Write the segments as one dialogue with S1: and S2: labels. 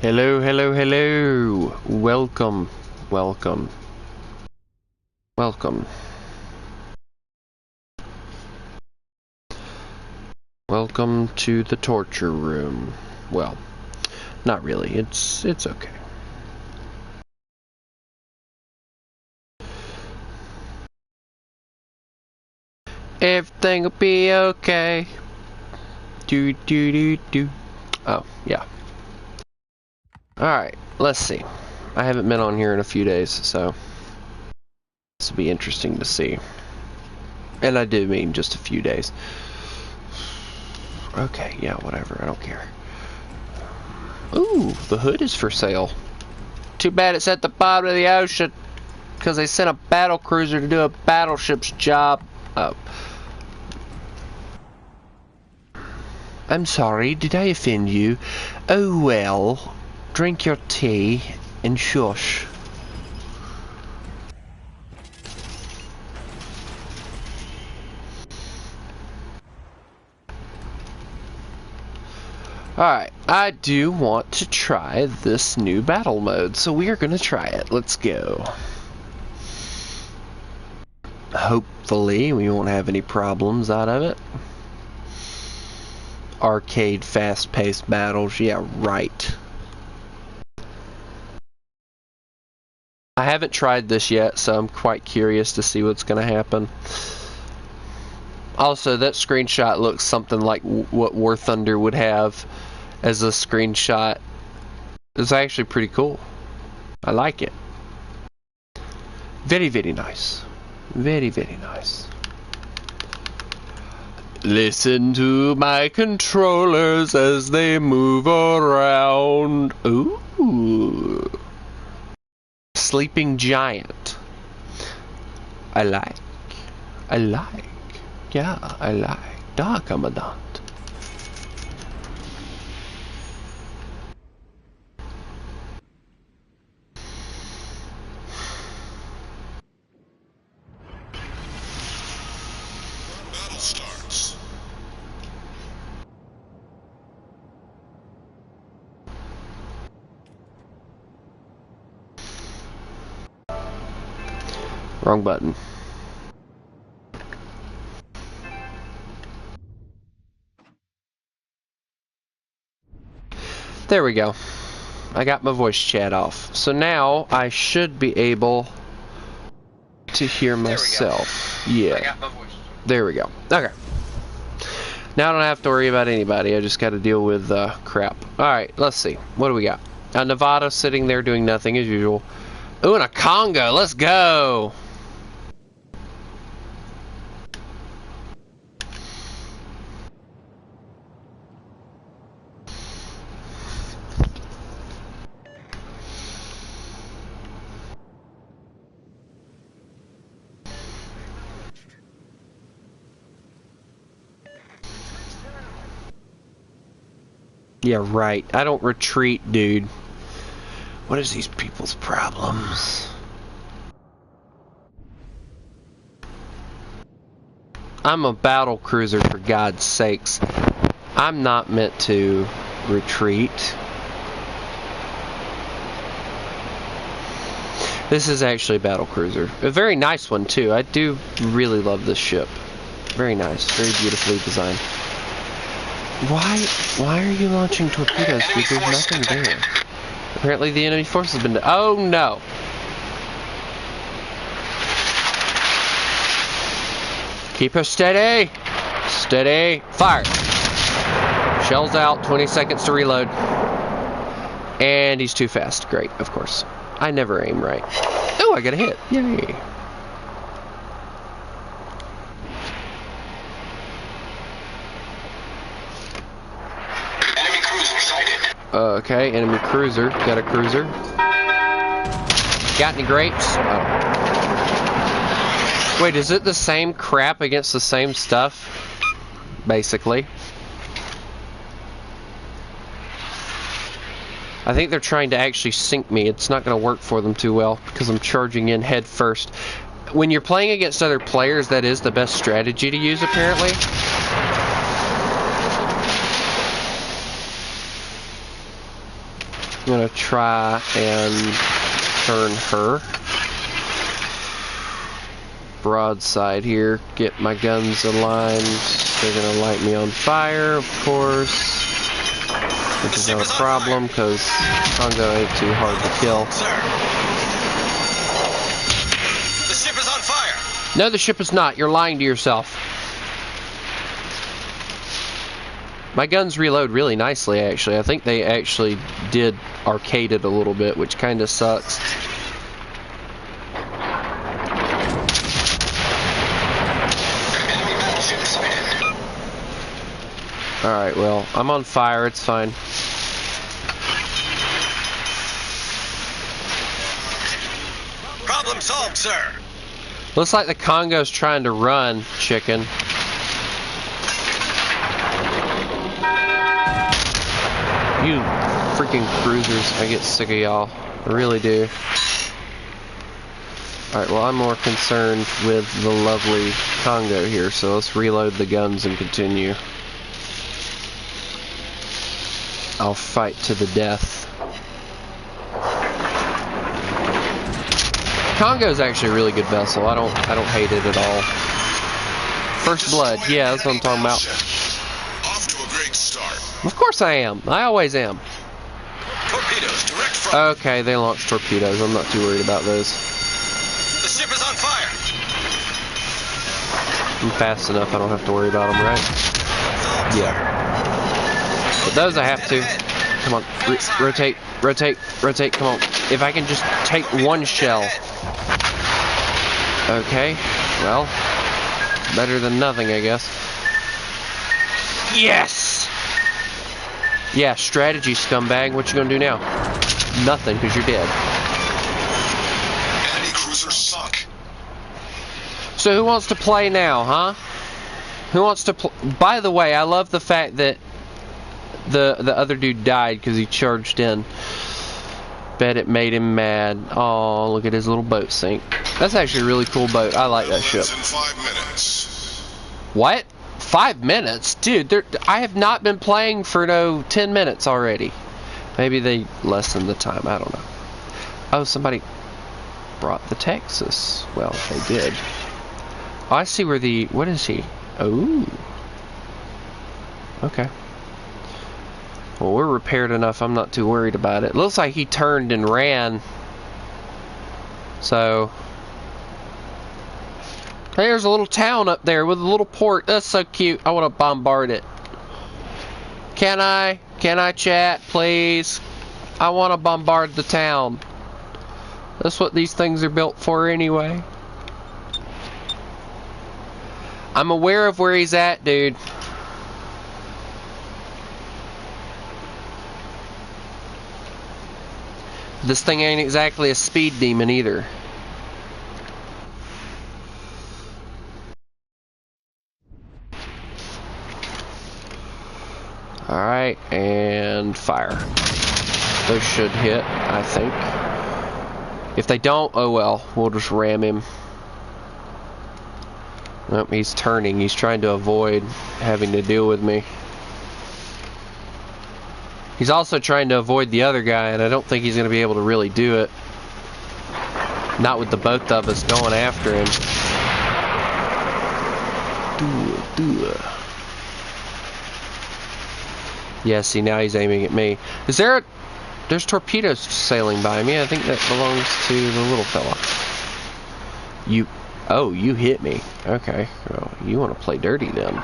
S1: Hello, hello, hello. Welcome, welcome, welcome. Welcome to the torture room. Well, not really. It's okay. Everything will be okay. Do do do do. Oh, yeah. Alright, let's see. I haven't been on here in a few days, so this will be interesting to see. And I do mean just a few days. Okay, yeah, whatever, I don't care. Ooh, the hood is for sale. Too bad it's at the bottom of the ocean, because they sent a battle cruiser to do a battleship's job. Oh. I'm sorry, did I offend you? Oh well, drink your tea and shush. Alright, I do want to try this new battle mode, so we are going to try it. Let's go. Hopefully, we won't have any problems out of it. Arcade, fast-paced battles, yeah, right. I haven't tried this yet, so I'm quite curious to see what's going to happen. Also, that screenshot looks something like what War Thunder would have as a screenshot. It's actually pretty cool. I like it. Very, very nice. Very, very nice. Listen to my controllers as they move around. Ooh. Sleeping Giant. I like. Yeah, I like. Da, Commandant.
S2: Battle starts.
S1: Wrong button. There we go. I got my voice chat off. So now I should be able to hear myself. Yeah.
S2: I got my voice.
S1: There we go. Okay. Now I don't have to worry about anybody. I just got to deal with crap. Alright, let's see. What do we got? Nevada sitting there doing nothing as usual. Ooh, and a Congo. Let's go. Yeah, right. I don't retreat, dude. What is these people's problems? I'm a battle cruiser, for God's sakes. I'm not meant to retreat. This is actually a battle cruiser. A very nice one, too. I do really love this ship. Very nice. Very beautifully designed. Why are you launching torpedoes, dude? There's nothing there. Apparently the enemy force has been... Oh, no! Keep her steady! Steady! Fire! Shells out, 20 seconds to reload. And he's too fast. Great, of course. I never aim right. Oh, I got a hit. Yay! Okay, enemy cruiser. Got a cruiser. Got any grapes? Oh. Wait, is it the same crap against the same stuff? Basically. I think they're trying to actually sink me. It's not going to work for them too well because I'm charging in head first. When you're playing against other players, that is the best strategy to use, apparently. I'm gonna try and turn her. Broadside here. Get my guns aligned. They're gonna light me on fire, of course. Which is not a problem, because Congo ain't too hard to kill.
S2: Sir. The ship is on fire.
S1: No, the ship is not. You're lying to yourself. My guns reload really nicely, actually. I think they actually did arcade it a little bit, which kind of sucks.
S2: Enemy battleship sighted.
S1: Alright, well, I'm on fire. It's fine.
S2: Problem solved, sir.
S1: Looks like the Congo's trying to run, chicken. You freaking cruisers. I get sick of y'all. I really do. Alright, well, I'm more concerned with the lovely Congo here, so let's reload the guns and continue. I'll fight to the death. Congo's actually a really good vessel. I don't hate it at all. First blood, yeah, that's what I'm talking about.
S2: Off to a great start.
S1: Of course I am. I always am.
S2: Torpedoes direct from.
S1: Okay, they launched torpedoes. I'm not too worried about those.
S2: The ship is on fire.
S1: I'm fast enough. I don't have to worry about them, right? Yeah. But those I have to. Come on, rotate, rotate, rotate. Come on. If I can just take one shell. Okay. Well, better than nothing, I guess. Yes! Yeah, strategy, scumbag. What you gonna do now? Nothing, because you're dead.
S2: Enemy cruiser sunk.
S1: So who wants to play now, huh? Who wants to play? By the way, I love the fact that the other dude died because he charged in. Bet it made him mad. Oh, look at his little boat sink. That's actually a really cool boat. I like that ship.
S2: In 5 minutes.
S1: What? 5 minutes? Dude, I have not been playing for 10 minutes already. Maybe they lessened the time. I don't know. Oh, somebody brought the Texas. Well, they did. Oh, I see where the... What is he? Oh. Okay. Well, we're repaired enough. I'm not too worried about it. Looks like he turned and ran. So... Hey, there's a little town up there with a little port. That's so cute. I want to bombard it. Can I? Can I chat, please? I want to bombard the town. That's what these things are built for anyway. I'm aware of where he's at, dude. This thing ain't exactly a speed demon either. Alright, and fire. Those should hit, I think. If they don't, oh well, we'll just ram him. Nope, he's turning. He's trying to avoid having to deal with me. He's also trying to avoid the other guy, and I don't think he's going to be able to really do it. Not with the both of us going after him. Do it. Yeah, see, now he's aiming at me. Is there a... There's torpedoes sailing by me. I think that belongs to the little fella. You... Oh, you hit me. Okay. Well, you want to play dirty then.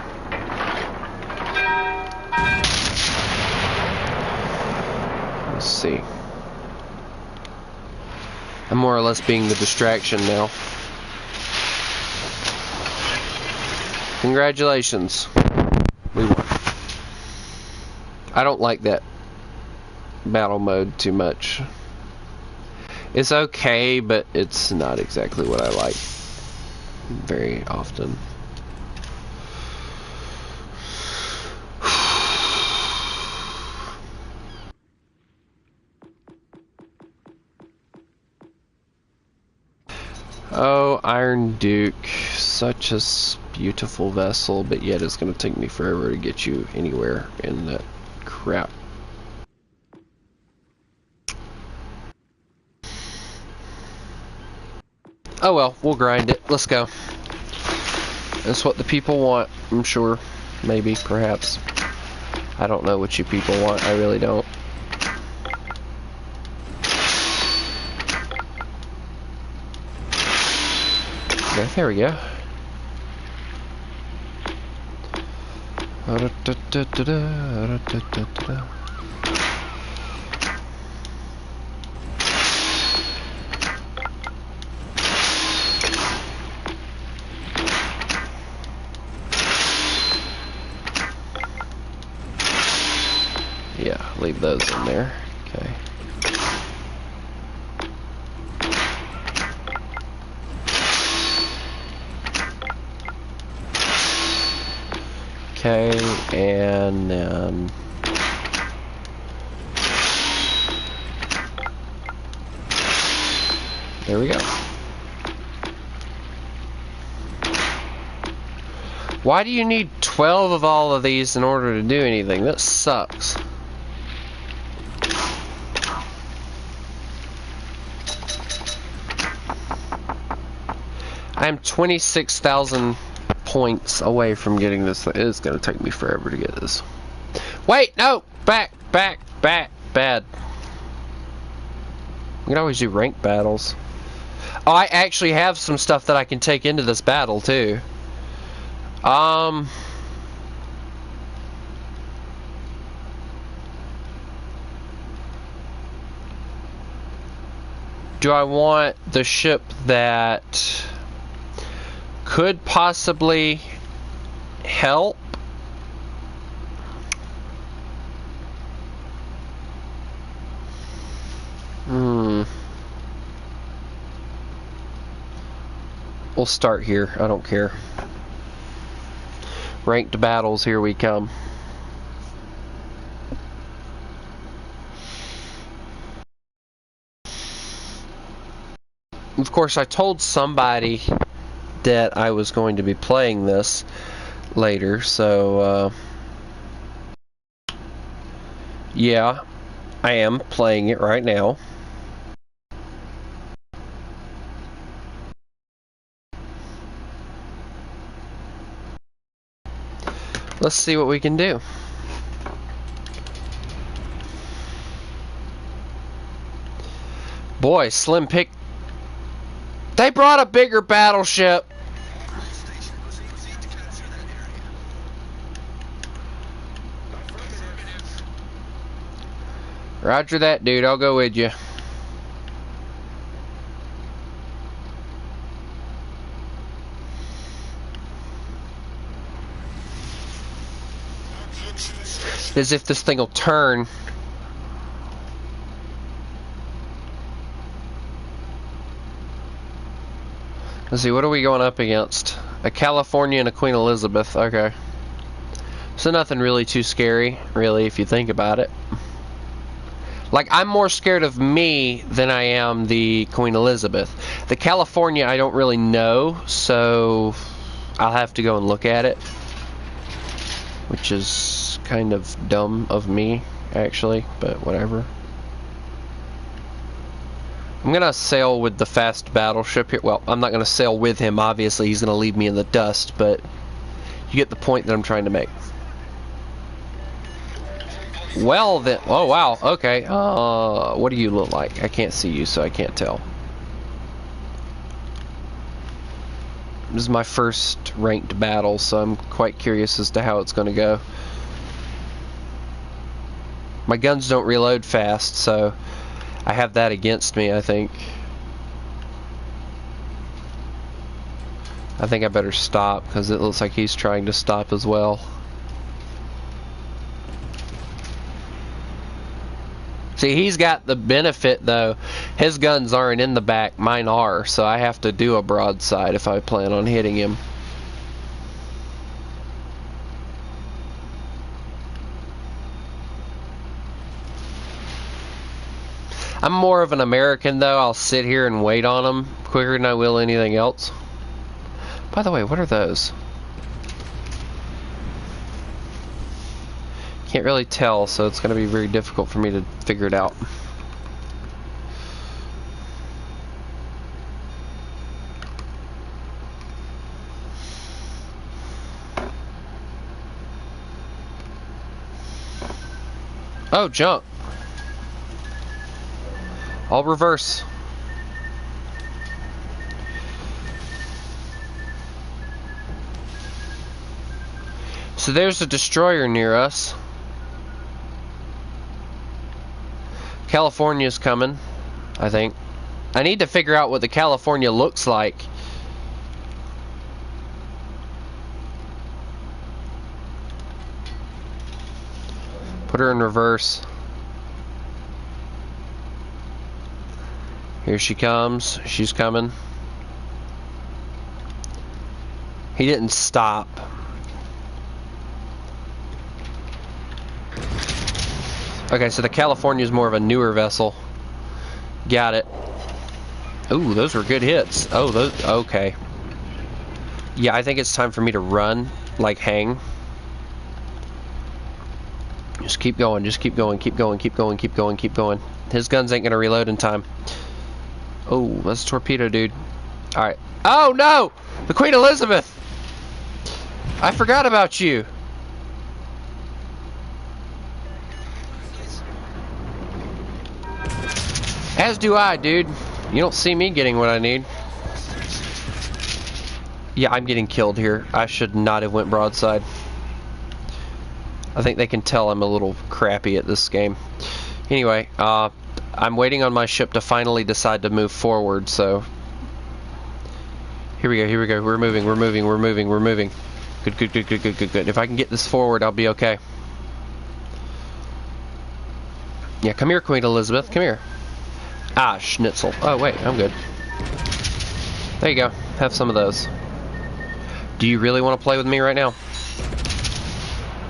S1: Let's see. I'm more or less being the distraction now. Congratulations. We won. I don't like that battle mode too much. It's okay, but it's not exactly what I like very often. Oh, Iron Duke, such a beautiful vessel, but yet it's going to take me forever to get you anywhere in that crap. Oh well, we'll grind it. Let's go. That's what the people want, I'm sure. Maybe, perhaps. I don't know what you people want. I really don't. Okay, there we go. Yeah, leave those in there. Okay. Okay, and then there we go. Why do you need 12 of all of these in order to do anything? That sucks. I'm 26,000 points away from getting this. It is going to take me forever to get this. Wait, no! Back, bad. We can always do ranked battles. Oh, I actually have some stuff that I can take into this battle, too. Do I want the ship that could possibly help? We'll start here. I don't care. Ranked battles, here we come. Of course, I told somebody that I was going to be playing this later, so yeah, I am playing it right now. Let's see what we can do. Boy, Slim pick. They brought a bigger battleship. Roger that, dude. I'll go with you. As if this thing will turn. Let's see, what are we going up against? A California and a Queen Elizabeth. Okay. So nothing really too scary, really, if you think about it. Like, I'm more scared of me than I am the Queen Elizabeth. The California I don't really know, so I'll have to go and look at it. Which is kind of dumb of me, actually, but whatever. I'm gonna sail with the fast battleship here. Well, I'm not gonna sail with him, obviously. He's gonna leave me in the dust, but you get the point that I'm trying to make. Well then, oh wow, okay. What do you look like? I can't see you, so I can't tell. This is my first ranked battle, so I'm quite curious as to how it's gonna go. My guns don't reload fast, so I have that against me, I think. I think I better stop, because it looks like he's trying to stop as well. See, he's got the benefit, though. His guns aren't in the back, mine are, so I have to do a broadside if I plan on hitting him. I'm more of an American, though. I'll sit here and wait on them quicker than I will anything else. By the way, what are those? Can't really tell, so it's going to be very difficult for me to figure it out. Oh, jump. I'll reverse. So there's a destroyer near us. California's coming, I think. I need to figure out what the California looks like. Put her in reverse. Here she comes. She's coming. He didn't stop. Okay, so the California is more of a newer vessel. Got it. Ooh, those were good hits. Oh, those. Okay. Yeah, I think it's time for me to run, like hang. Just keep going, just keep going, keep going, keep going, keep going, keep going. His guns ain't gonna reload in time. Oh, that's a torpedo, dude. Alright. Oh, no! The Queen Elizabeth! I forgot about you. As do I, dude. You don't see me getting what I need. Yeah, I'm getting killed here. I should not have went broadside. I think they can tell I'm a little crappy at this game. Anyway, I'm waiting on my ship to finally decide to move forward, so... Here we go, here we go. We're moving, we're moving, we're moving, we're moving. Good, good, good, good, good, good, good. If I can get this forward, I'll be okay. Yeah, come here, Queen Elizabeth. Come here. Ah, schnitzel. Oh, wait, I'm good. There you go. Have some of those. Do you really want to play with me right now?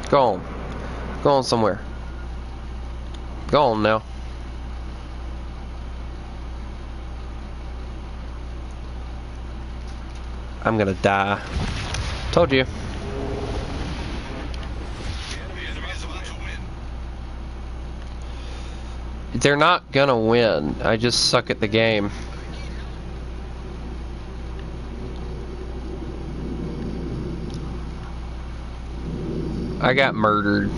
S1: Go on. Go on somewhere. Go on now. I'm gonna die. Told you. They're not gonna win. I just suck at the game. I got murdered.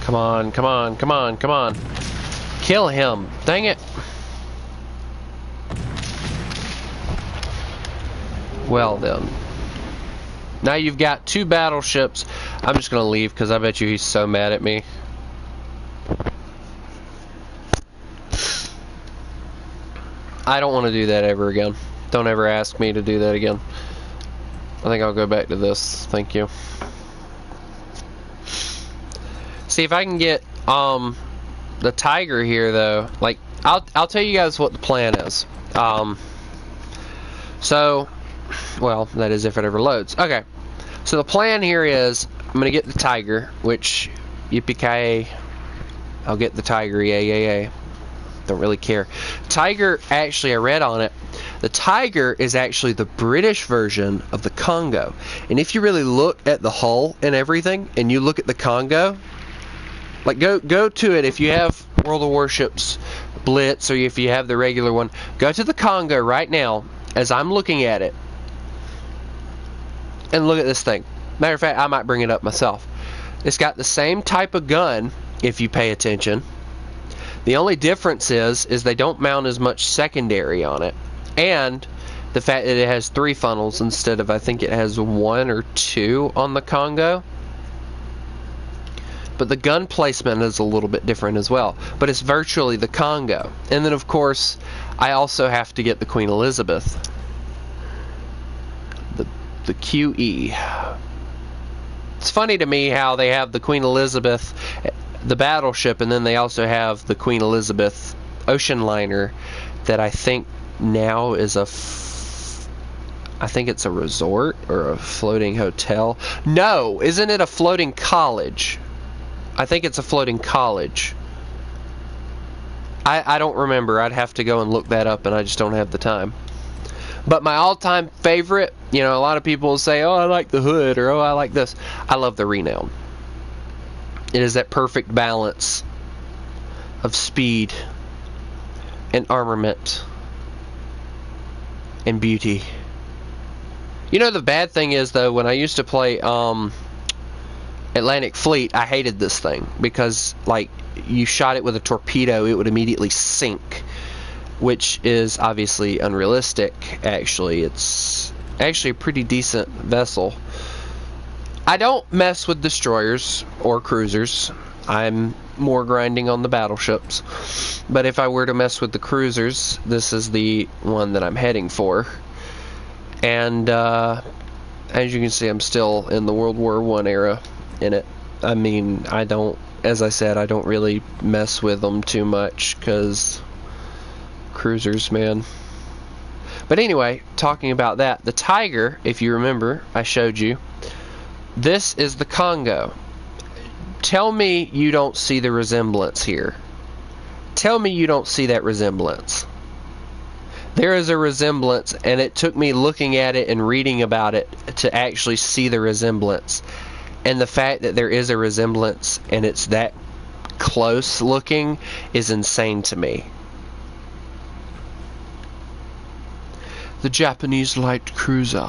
S1: Come on, come on, come on, come on. Kill him. Dang it. Well then. Now you've got 2 battleships. I'm just gonna leave because I bet you he's so mad at me. I don't want to do that ever again. Don't ever ask me to do that again. I think I'll go back to this. Thank you. See if I can get the Tiger here though. Like I'll tell you guys what the plan is. So well, that is if it ever loads. Okay. So the plan here is I'm gonna get the Tiger, which yippee-ki-yay. I'll get the Tiger, yay. Don't really care. Tiger, actually I read on it. The Tiger is actually the British version of the Congo. And if you really look at the hull and everything, and you look at the Congo, like go to it if you have World of Warships Blitz or if you have the regular one. Go to the Congo right now as I'm looking at it. And look at this thing. Matter of fact, I might bring it up myself. It's got the same type of gun if you pay attention. The only difference is they don't mount as much secondary on it. And the fact that it has 3 funnels instead of I think it has 1 or 2 on the Congo. But the gun placement is a little bit different as well. But it's virtually the Congo. And then of course, I also have to get the Queen Elizabeth. The QE. It's funny to me how they have the Queen Elizabeth, the battleship, and then they also have the Queen Elizabeth ocean liner that I think now is I think it's a resort or a floating hotel. No, isn't it a floating college? I think it's a floating college. I don't remember. I'd have to go and look that up, and I just don't have the time. But my all-time favorite, you know, a lot of people will say, oh, I like the Hood, or oh, I like this. I love the Renown. It is that perfect balance of speed and armament and beauty. You know, the bad thing is, though, when I used to play Atlantic Fleet, I hated this thing because, like, you shot it with a torpedo, it would immediately sink, which is obviously unrealistic. Actually, it's actually a pretty decent vessel. I don't mess with destroyers or cruisers. I'm more grinding on the battleships. But if I were to mess with the cruisers, this is the one that I'm heading for. And as you can see, I'm still in the World War I era in it. I mean, as I said, I don't really mess with them too much because cruisers, man. But anyway, talking about that, the Tiger, if you remember, I showed you. This is the Congo. Tell me you don't see the resemblance here. Tell me you don't see that resemblance. There is a resemblance, and it took me looking at it and reading about it to actually see the resemblance. And the fact that there is a resemblance and it's that close looking is insane to me. The Japanese light cruiser.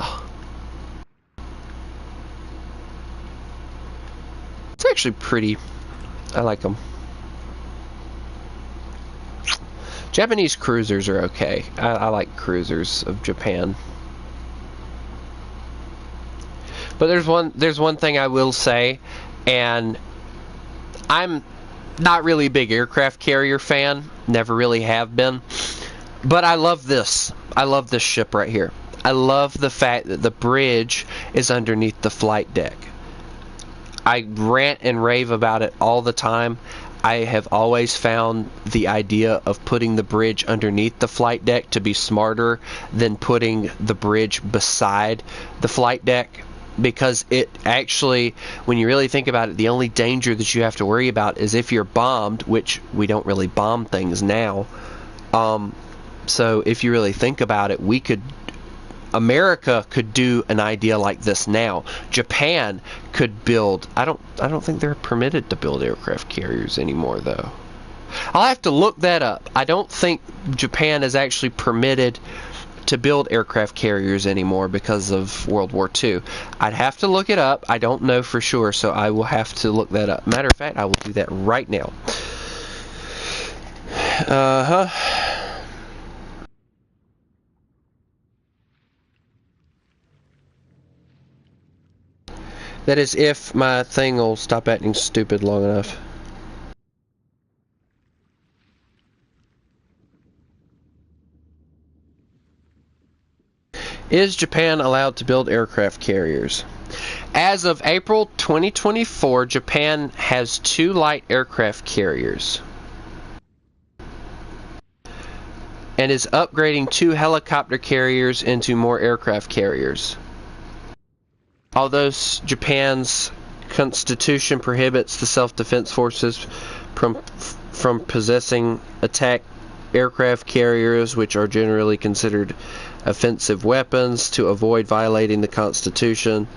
S1: It's actually pretty. I like them. Japanese cruisers are okay. I like cruisers of Japan. But there's one thing I will say, and I'm not really a big aircraft carrier fan. Never really have been. But I love this. I love this ship right here. I love the fact that the bridge is underneath the flight deck. I rant and rave about it all the time. I have always found the idea of putting the bridge underneath the flight deck to be smarter than putting the bridge beside the flight deck, because it actually, when you really think about it, the only danger that you have to worry about is if you're bombed, which we don't really bomb things now. So if you really think about it, America could do an idea like this now. Japan could build. I don't think they're permitted to build aircraft carriers anymore, though. I'll have to look that up. I don't think Japan is actually permitted to build aircraft carriers anymore because of World War II. I'd have to look it up. I don't know for sure, so I will have to look that up. Matter of fact, I will do that right now. That is if my thing will stop acting stupid long enough. Is Japan allowed to build aircraft carriers? As of April 2024, Japan has 2 light aircraft carriers and is upgrading 2 helicopter carriers into more aircraft carriers. Although Japan's constitution prohibits the self-defense forces from possessing attack aircraft carriers, which are generally considered offensive weapons, to avoid violating the Constitution,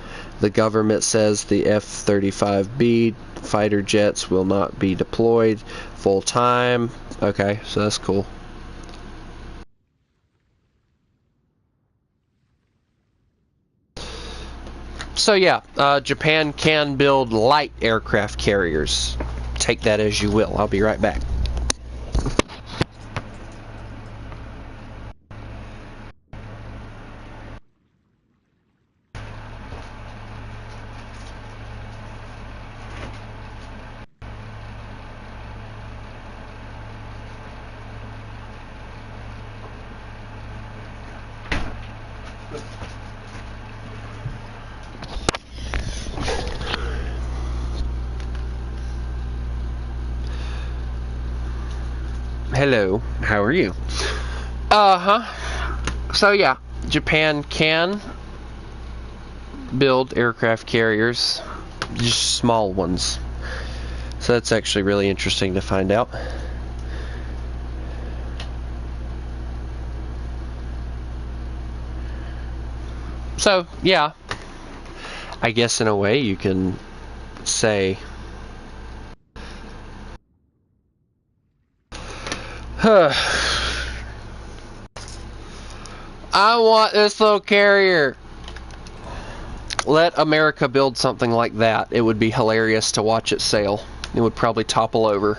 S1: the government says the F-35B fighter jets will not be deployed full-time. Okay, so that's cool. So yeah, Japan can build light aircraft carriers. Take that as you will. I'll be right back. Hello, how are you? So yeah, Japan can build aircraft carriers, just small ones. So that's actually really interesting to find out. So, yeah. I guess in a way you can say... I want this little carrier. Let America build something like that. It would be hilarious to watch it sail. It would probably topple over.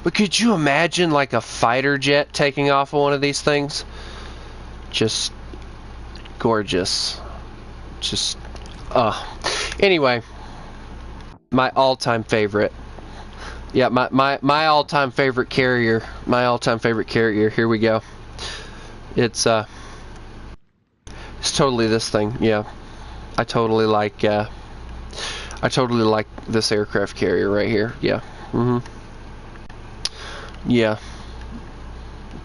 S1: But could you imagine like a fighter jet taking off of one of these things? Just gorgeous. Just, anyway, my all-time favorite. Yeah, my all-time favorite carrier. My all-time favorite carrier. Here we go. It's totally this thing. Yeah, I totally like this aircraft carrier right here. Yeah. Yeah.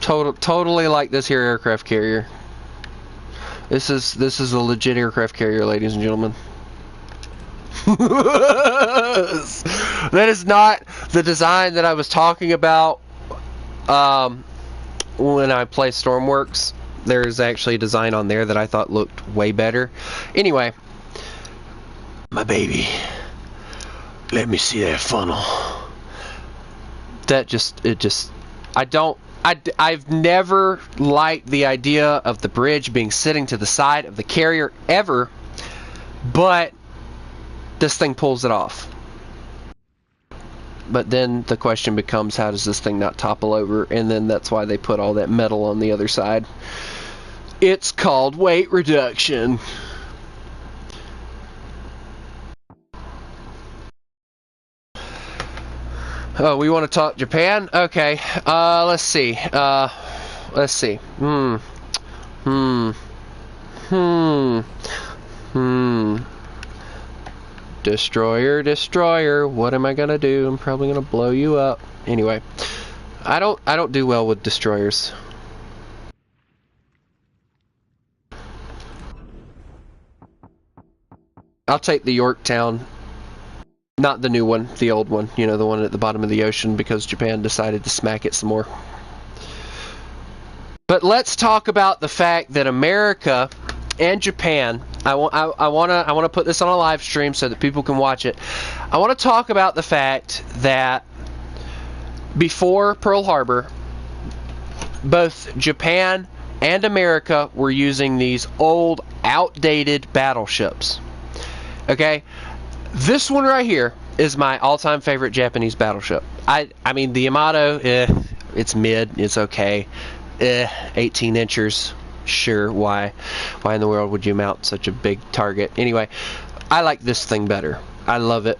S1: Totally like this here aircraft carrier. This is a legit aircraft carrier, ladies and gentlemen. That is not the design that I was talking about when I play Stormworks. There's actually a design on there that I thought looked way better. Anyway, my baby, let me see that funnel. I've never liked the idea of the bridge being sitting to the side of the carrier ever, but this thing pulls it off. But then the question becomes, how does this thing not topple over? And then that's why they put all that metal on the other side. It's called weight reduction. Oh, we want to talk Japan? Okay. Let's see. Let's see. Destroyer, what am I gonna do? I'm probably gonna blow you up. Anyway, I don't do well with destroyers. I'll take the Yorktown. Not the new one, the old one. You know, the one at the bottom of the ocean, because Japan decided to smack it some more. But let's talk about the fact that America and Japan, I want to put this on a live stream so that people can watch it. I want to talk about the fact that before Pearl Harbor, both Japan and America were using these old, outdated battleships. Okay? This one right here is my all-time favorite Japanese battleship. I mean, the Yamato, it's mid, it's okay. 18 inches, sure, why in the world would you mount such a big target? Anyway, I like this thing better. I love it.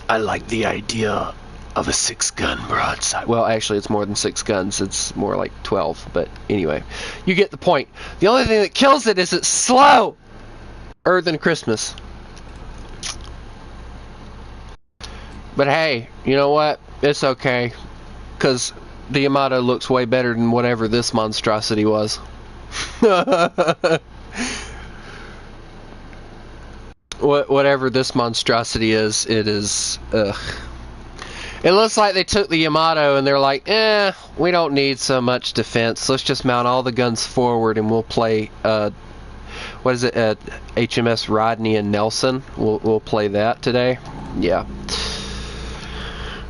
S1: I like the idea of a 6-gun broadside. Well, actually, it's more than 6 guns. It's more like 12, but anyway, you get the point. The only thing that kills it is it's slower than Christmas. But hey, you know what? It's okay, because the Yamato looks way better than whatever this monstrosity was. Whatever this monstrosity is, it is, ugh. It looks like they took the Yamato and they're like, we don't need so much defense. Let's just mount all the guns forward and we'll play, what is it, HMS Rodney and Nelson. We'll play that today. Yeah.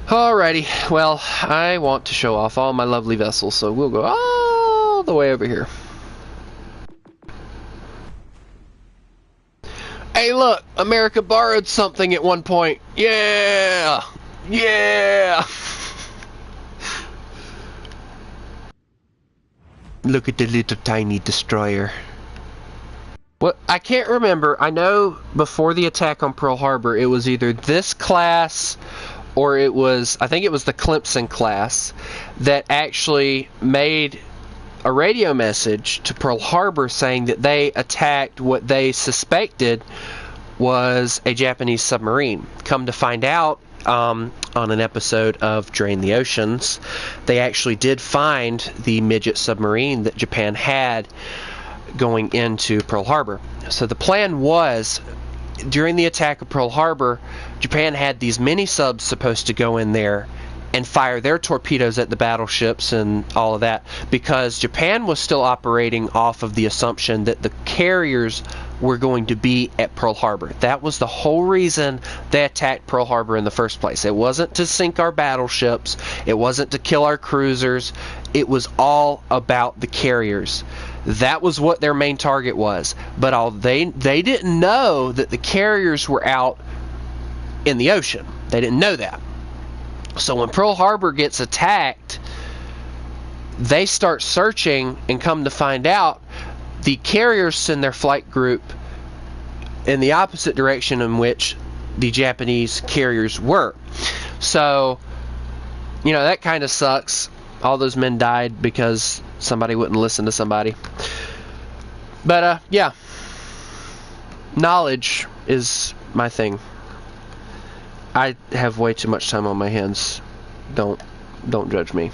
S1: Alrighty, well, I want to show off all my lovely vessels, so we'll go all the way over here. Hey look, America borrowed something at one point. Yeah! Yeah! Look at the little tiny destroyer. What, I can't remember. I know before the attack on Pearl Harbor, it was either this class or it was, I think it was the Clemson class that actually made a radio message to Pearl Harbor saying that they attacked what they suspected was a Japanese submarine. Come to find out, on an episode of Drain the Oceans, they actually did find the midget submarine that Japan had going into Pearl Harbor. So the plan was, during the attack of Pearl Harbor, Japan had these mini subs supposed to go in there and fire their torpedoes at the battleships and all of that, because Japan was still operating off of the assumption that the carriers were going to be at Pearl Harbor. That was the whole reason they attacked Pearl Harbor in the first place. It wasn't to sink our battleships. It wasn't to kill our cruisers. It was all about the carriers. That was what their main target was. But they didn't know that the carriers were out in the ocean. They didn't know that. So when Pearl Harbor gets attacked, they start searching, and come to find out, the carriers send their flight group in the opposite direction in which the Japanese carriers were. So, you know, that kind of sucks. All those men died because somebody wouldn't listen to somebody. But, yeah. Knowledge is my thing. I have way too much time on my hands. Don't judge me.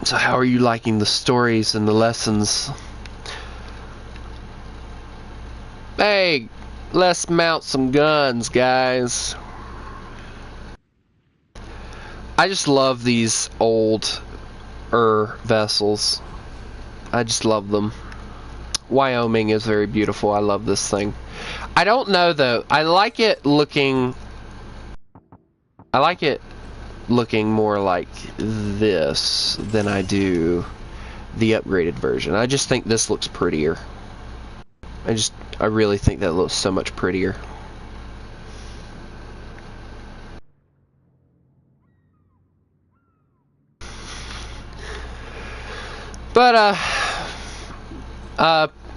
S1: So how are you liking the stories and the lessons? Hey, let's mount some guns, guys. I just love these old vessels. I just love them. Wyoming is very beautiful. I love this thing. I don't know though. I like it looking more like this than I do the upgraded version. I just think this looks prettier. I really think that looks so much prettier. But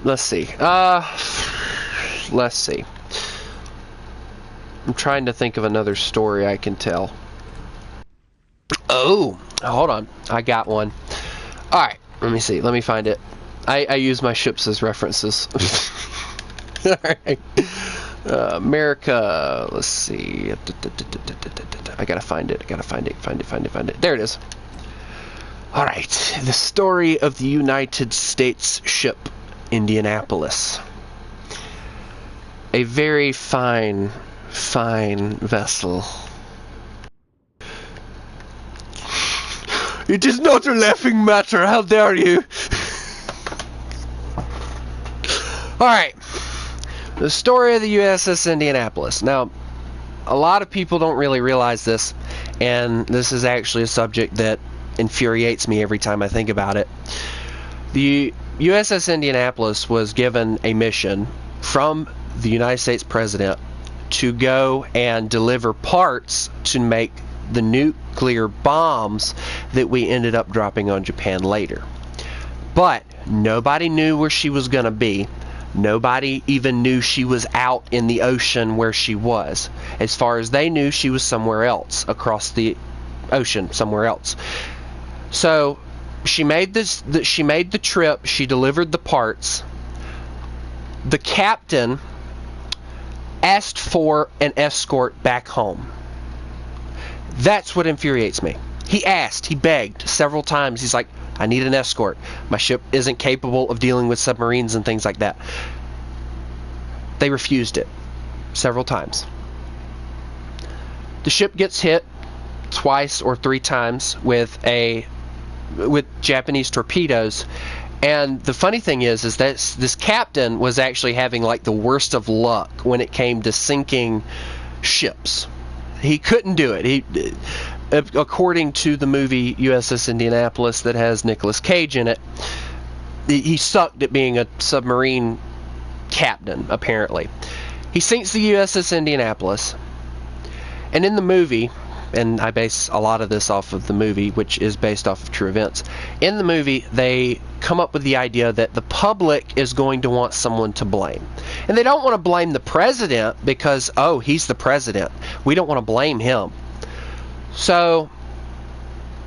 S1: let's see. Let's see. I'm trying to think of another story I can tell. Oh, hold on. I got one. Alright, let me see. Let me find it. I use my ships as references. Alright. America. Let's see. I gotta find it. Find it. There it is. Alright. The story of the United States ship Indianapolis. A very fine vessel. It is not a laughing matter, how dare you! Alright, the story of the USS Indianapolis. Now, a lot of people don't really realize this, and this is actually a subject that infuriates me every time I think about it. The USS Indianapolis was given a mission from the United States President to go and deliver parts to make the nuclear bombs that we ended up dropping on Japan later. But nobody knew where she was going to be. Nobody even knew she was out in the ocean where she was. As far as they knew, she was somewhere else, across the ocean, somewhere else. So she made the trip, she delivered the parts. The captain asked for an escort back home. That's what infuriates me. He begged several times. He's like, I need an escort. My ship isn't capable of dealing with submarines and things like that. They refused it several times. The ship gets hit twice or three times with Japanese torpedoes. And the funny thing is that this captain was actually having like the worst of luck when it came to sinking ships. He couldn't do it. According to the movie USS Indianapolis that has Nicolas Cage in it, he sucked at being a submarine captain, apparently. He sinks the USS Indianapolis, and in the movie, and I base a lot of this off of the movie, which is based off of true events, in the movie they come up with the idea that the public is going to want someone to blame. And they don't want to blame the president because, oh, he's the president. We don't want to blame him. So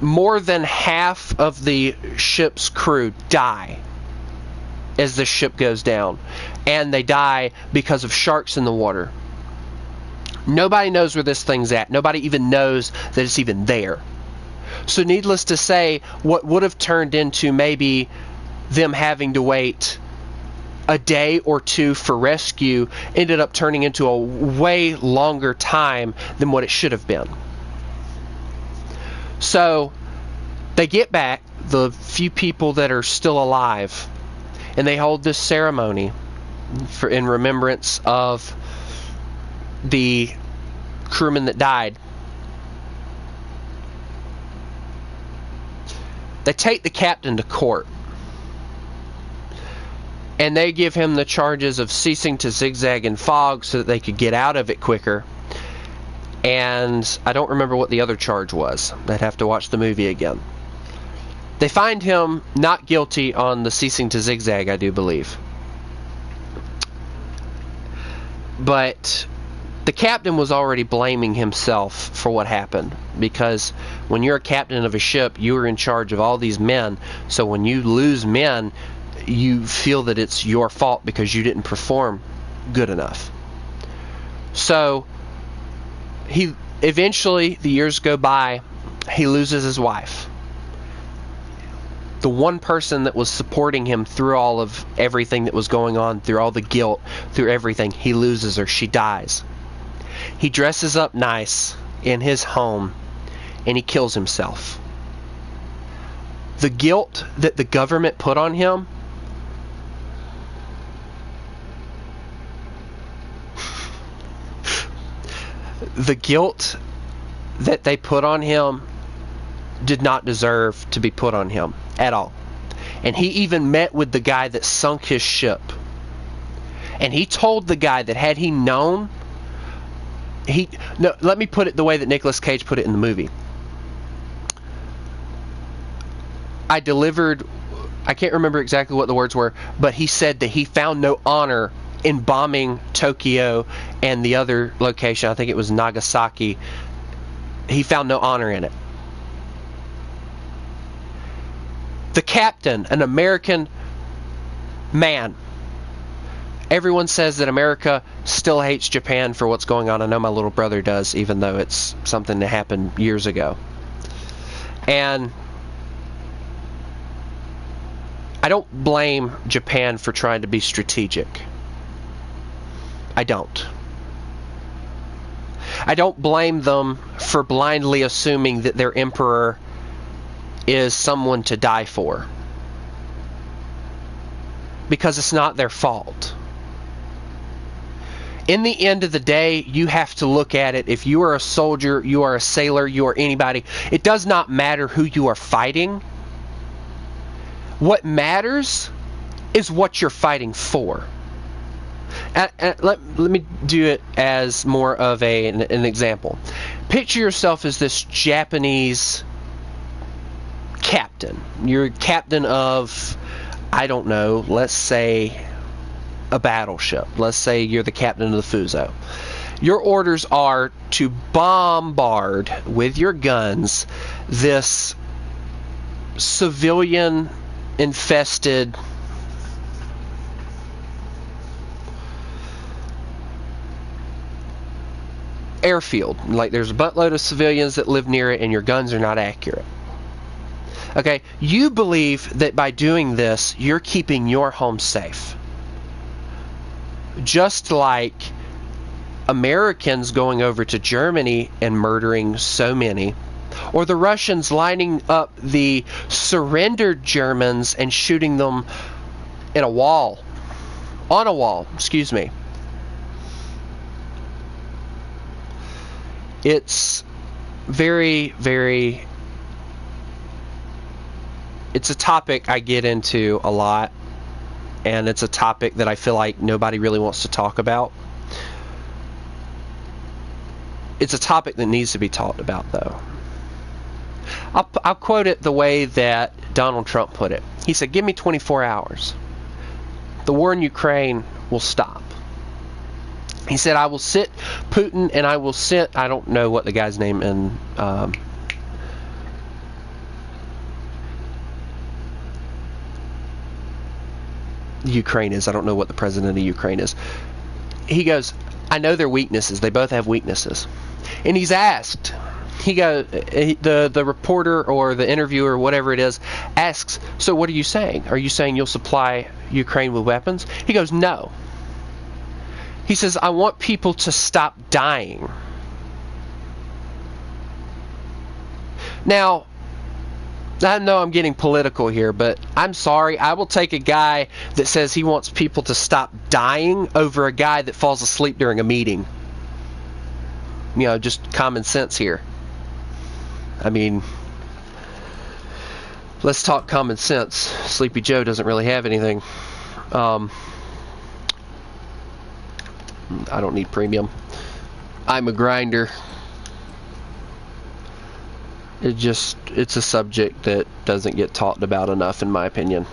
S1: more than half of the ship's crew die as the ship goes down. And they die because of sharks in the water. Nobody knows where this thing's at. Nobody even knows that it's even there. So needless to say, what would have turned into maybe them having to wait a day or two for rescue ended up turning into a way longer time than what it should have been. So they get back, the few people that are still alive, and they hold this ceremony in remembrance of the crewman that died. They take the captain to court, and they give him the charges of ceasing to zigzag in fog so that they could get out of it quicker. And I don't remember what the other charge was. I'd have to watch the movie again. They find him not guilty on the ceasing to zigzag, I do believe. But the captain was already blaming himself for what happened, because when you're a captain of a ship, you are in charge of all these men. So when you lose men, you feel that it's your fault because you didn't perform good enough. So he eventually, the years go by, he loses his wife. The one person that was supporting him through all of everything that was going on, through all the guilt, through everything, he loses her. She dies. He dresses up nice in his home and he kills himself. The guilt that the government put on him, the guilt that they put on him did not deserve to be put on him at all. And he even met with the guy that sunk his ship. And he told the guy that had he known, let me put it the way that Nicolas Cage put it in the movie. I can't remember exactly what the words were, but he said that he found no honor in bombing Tokyo and the other location, I think it was Nagasaki. He found no honor in it. The captain, an American man. Everyone says that America still hates Japan for what's going on. I know my little brother does, even though it's something that happened years ago. And I don't blame Japan for trying to be strategic. I don't. I don't blame them for blindly assuming that their emperor is someone to die for, because it's not their fault. In the end of the day, you have to look at it. If you are a soldier, you are a sailor, you are anybody, it does not matter who you are fighting. What matters is what you're fighting for. Let me do it as more of an example. Picture yourself as this Japanese captain. You're captain of, I don't know, let's say a battleship. Let's say you're the captain of the Fuso. Your orders are to bombard with your guns this civilian infested airfield. Like, there's a buttload of civilians that live near it and your guns are not accurate. Okay, you believe that by doing this, you're keeping your home safe. Just like Americans going over to Germany and murdering so many, or the Russians lining up the surrendered Germans and shooting them on a wall, excuse me. It's very, very, it's a topic I get into a lot, and it's a topic that I feel like nobody really wants to talk about. It's a topic that needs to be talked about, though. I'll quote it the way that Donald Trump put it. He said, give me 24 hours. The war in Ukraine will stop. He said, I will sit Putin and I will sit, I don't know what the guy's name in Ukraine is. I don't know what the president of Ukraine is. He goes, I know their weaknesses. They both have weaknesses. And he's asked, the reporter or the interviewer, whatever it is, asks, so what are you saying? Are you saying you'll supply Ukraine with weapons? He goes, no. He says, I want people to stop dying. Now, I know I'm getting political here, but I'm sorry. I will take a guy that says he wants people to stop dying over a guy that falls asleep during a meeting. You know, just common sense here. I mean, let's talk common sense. Sleepy Joe doesn't really have anything. I don't need premium. I'm a grinder. It's a subject that doesn't get talked about enough, in my opinion.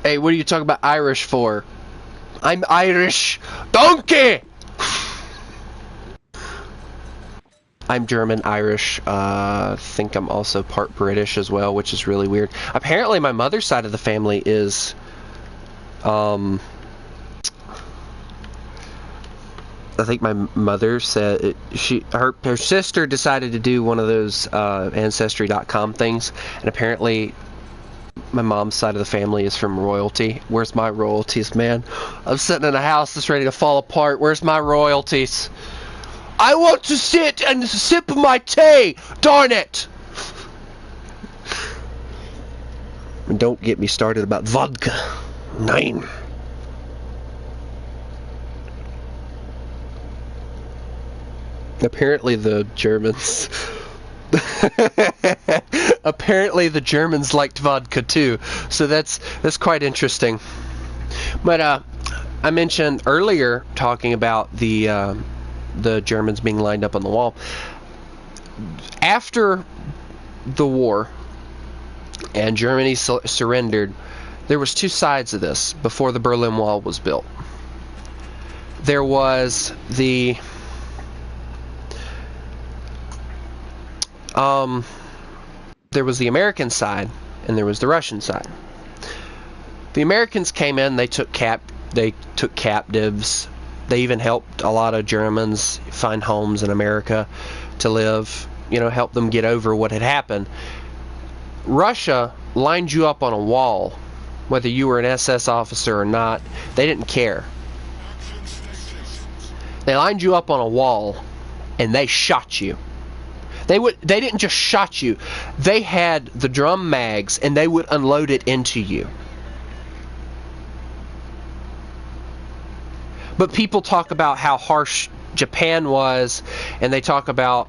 S1: Hey, what are you talking about Irish for? I'm Irish. Donkey! I'm German, Irish. I think I'm also part British as well, which is really weird. Apparently, my mother's side of the family is, I think my mother said her sister decided to do one of those Ancestry.com things, and apparently my mom's side of the family is from royalty. Where's my royalties, man? I'm sitting in a house that's ready to fall apart. Where's my royalties? I want to sit and sip my tea! Darn it! And don't get me started about vodka. 9. Apparently the Germans... Apparently the Germans liked vodka too, so that's quite interesting. But I mentioned earlier talking about the Germans being lined up on the wall. After the war and Germany surrendered, there was two sides of this before the Berlin Wall was built. There was the American side and there was the Russian side. The Americans came in, they took captives. They even helped a lot of Germans find homes in America to live, you know, help them get over what had happened. Russia lined you up on a wall, whether you were an SS officer or not. They didn't care. They lined you up on a wall and they shot you. They didn't just shot you. They had the drum mags and they would unload it into you. But people talk about how harsh Japan was, and they talk about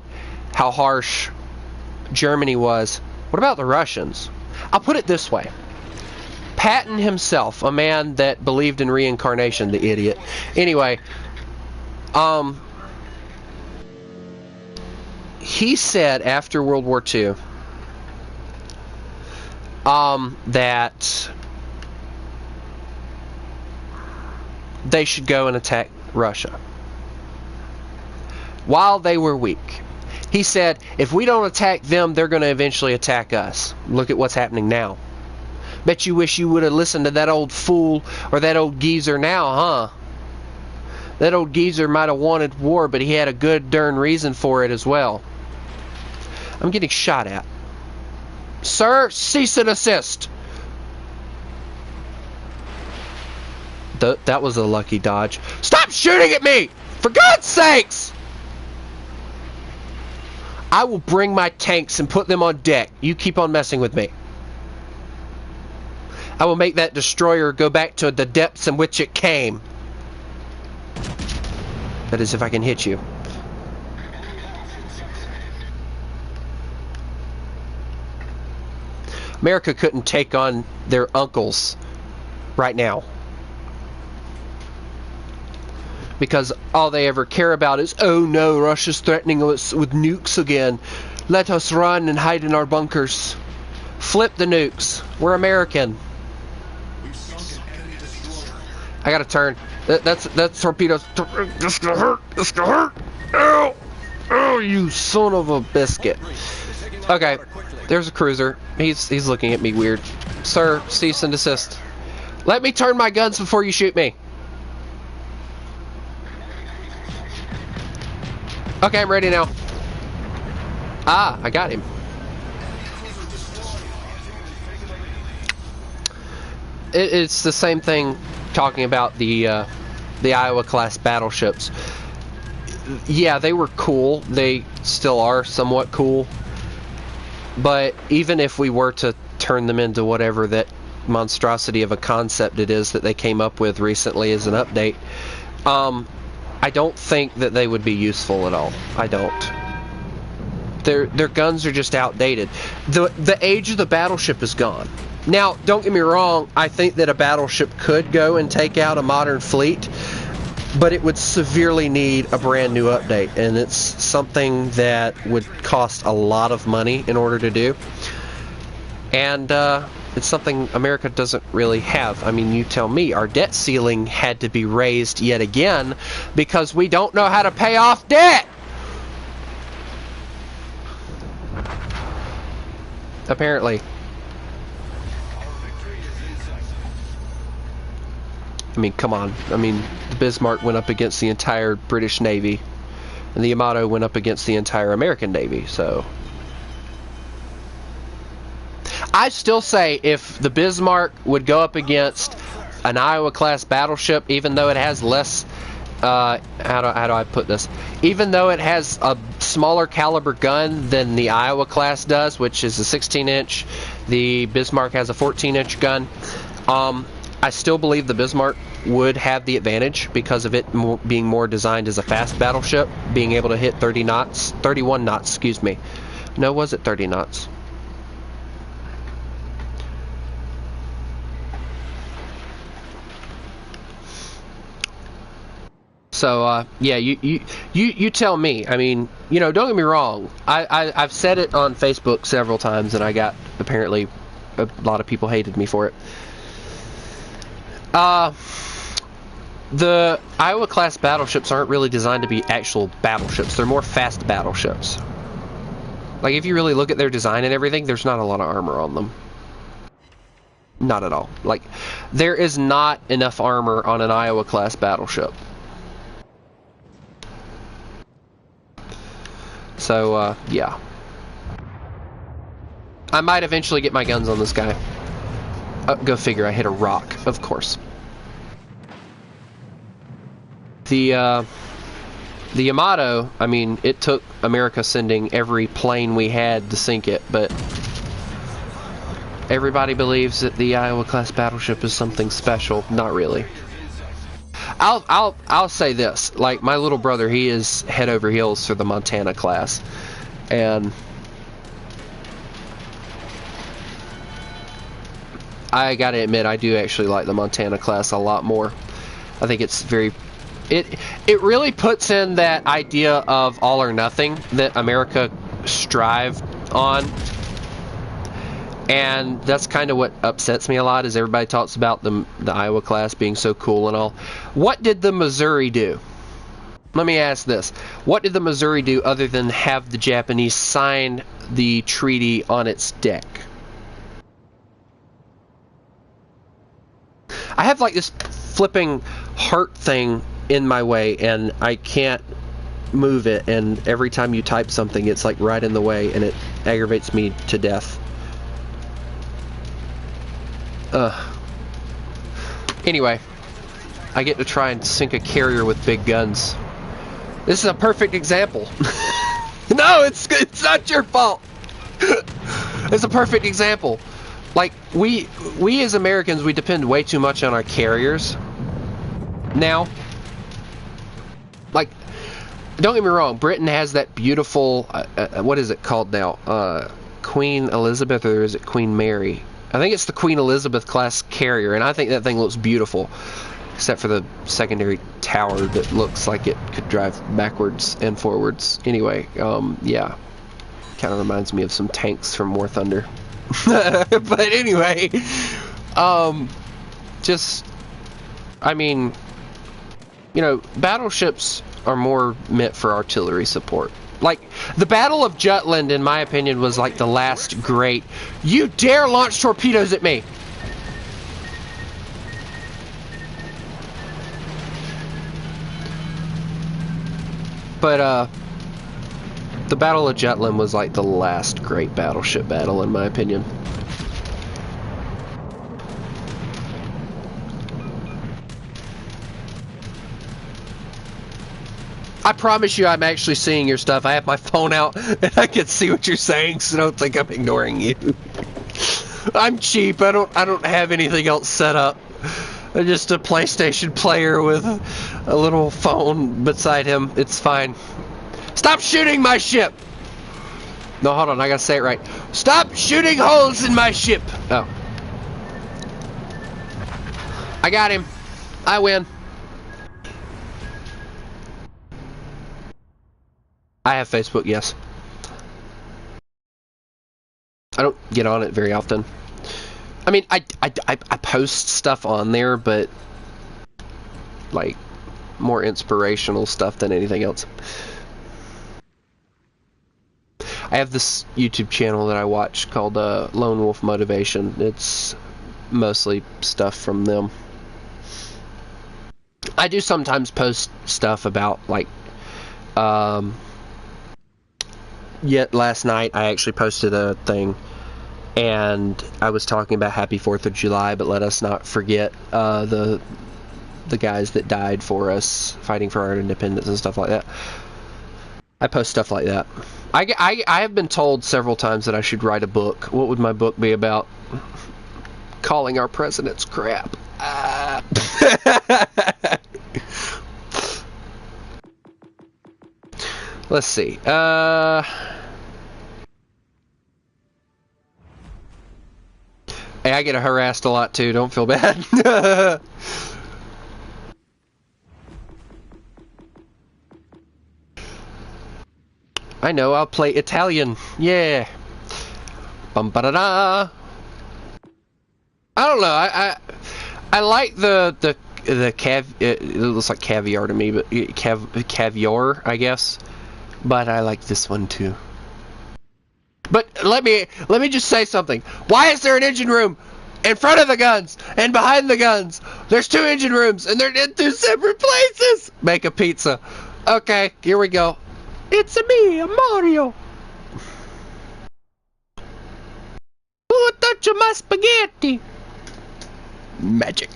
S1: how harsh Germany was. What about the Russians? I'll put it this way. Patton himself, a man that believed in reincarnation, the idiot. Anyway, he said after World War II that they should go and attack Russia while they were weak. He said, if we don't attack them, they're going to eventually attack us. Look at what's happening now. Bet you wish you would have listened to that old fool or that old geezer now, huh? That old geezer might have wanted war, but he had a good darn reason for it as well. I'm getting shot at. Sir, cease and desist. That was a lucky dodge. Stop shooting at me! For God's sakes! I will bring my tanks and put them on deck. You keep on messing with me. I will make that destroyer go back to the depths in which it came. That is, if I can hit you. America couldn't take on their uncles right now, because all they ever care about is, oh no, Russia's threatening us with nukes again. Let us run and hide in our bunkers. Flip the nukes. We're American. I gotta turn. That's torpedoes. This gonna hurt. This gonna hurt. Ow! Oh, you son of a biscuit. Okay, there's a cruiser. He's looking at me weird. Sir, cease and desist. Let me turn my guns before you shoot me. Okay, I'm ready now. Ah, I got him. it's the same thing talking about the Iowa-class battleships. Yeah, they were cool. They still are somewhat cool. But even if we were to turn them into whatever that monstrosity of a concept it is that they came up with recently as an update, I don't think that they would be useful at all. I don't. Their guns are just outdated. The age of the battleship is gone. Now, don't get me wrong, I think that a battleship could go and take out a modern fleet, but it would severely need a brand new update, and it's something that would cost a lot of money in order to do. And it's something America doesn't really have. I mean, you tell me, our debt ceiling had to be raised yet again because we don't know how to pay off debt! Apparently. I mean, come on. I mean, the Bismarck went up against the entire British Navy, and the Yamato went up against the entire American Navy, so... I still say if the Bismarck would go up against an Iowa-class battleship, even though it has less... how do I put this? Even though it has a smaller caliber gun than the Iowa-class does, which is a 16-inch, the Bismarck has a 14-inch gun, I still believe the Bismarck would have the advantage because of it being more designed as a fast battleship, being able to hit 31 knots, excuse me. No, was it 30 knots? So, yeah, you tell me. I mean, you know, don't get me wrong. I've said it on Facebook several times, and I got, apparently, a lot of people hated me for it. The Iowa-class battleships aren't really designed to be actual battleships. They're more fast battleships. Like, if you really look at their design and everything, there's not a lot of armor on them. Not at all. Like, there is not enough armor on an Iowa-class battleship. So, yeah. I might eventually get my guns on this guy. Go figure, I hit a rock, of course. The Yamato, I mean, it took America sending every plane we had to sink it, but everybody believes that the Iowa-class battleship is something special. Not really. I'll say this, like, my little brother, he is head over heels for the Montana class, and I gotta admit, I do actually like the Montana class a lot more. I think it's very... It really puts in that idea of all or nothing that America strived on. And that's kind of what upsets me a lot, is everybody talks about the Iowa class being so cool and all. What did the Missouri do? Let me ask this. What did the Missouri do other than have the Japanese sign the treaty on its deck? I have like this flipping heart thing in my way and I can't move it, and every time you type something it's like right in the way and it aggravates me to death. Anyway, I get to try and sink a carrier with big guns. This is a perfect example. No, it's not your fault. It's a perfect example. Like, we as Americans, we depend way too much on our carriers now. Like, don't get me wrong, Britain has that beautiful, what is it called now? Queen Elizabeth, or is it Queen Mary? I think it's the Queen Elizabeth class carrier, and I think that thing looks beautiful, except for the secondary tower that looks like it could drive backwards and forwards. Anyway, yeah, kind of reminds me of some tanks from War Thunder. But anyway, just, I mean, you know, battleships are more meant for artillery support. Like, the Battle of Jutland, in my opinion, was like the last great... You dare launch torpedoes at me! But, the Battle of Jutland was like the last great battleship battle, in my opinion. I promise you I'm actually seeing your stuff. I have my phone out and I can see what you're saying, so don't think I'm ignoring you. I'm cheap. I don't have anything else set up. I'm just a PlayStation player with a little phone beside him. It's fine. Stop shooting my ship! No, hold on. I gotta say it right. Stop shooting holes in my ship! Oh. I got him. I win. I have Facebook, yes. I don't get on it very often. I mean, I post stuff on there, but like more inspirational stuff than anything else. I have this YouTube channel that I watch called Lone Wolf Motivation. It's mostly stuff from them. I do sometimes post stuff about like yet last night I actually posted a thing and I was talking about Happy 4th of July, but let us not forget the guys that died for us, fighting for our independence and stuff like that. I post stuff like that. I have been told several times that I should write a book. What would my book be about? Calling our presidents crap. Let's see. Hey, I get harassed a lot too. Don't feel bad. I know. I'll play Italian. Yeah. Bum ba da da. I don't know. I like the it looks like caviar to me, but caviar, I guess. But I like this one too. But let me just say something. Why is there an engine room in front of the guns and behind the guns? There's 2 engine rooms and they're in 2 separate places. Make a pizza. Okay, here we go. It's me, Mario. Who touched my spaghetti? Magic.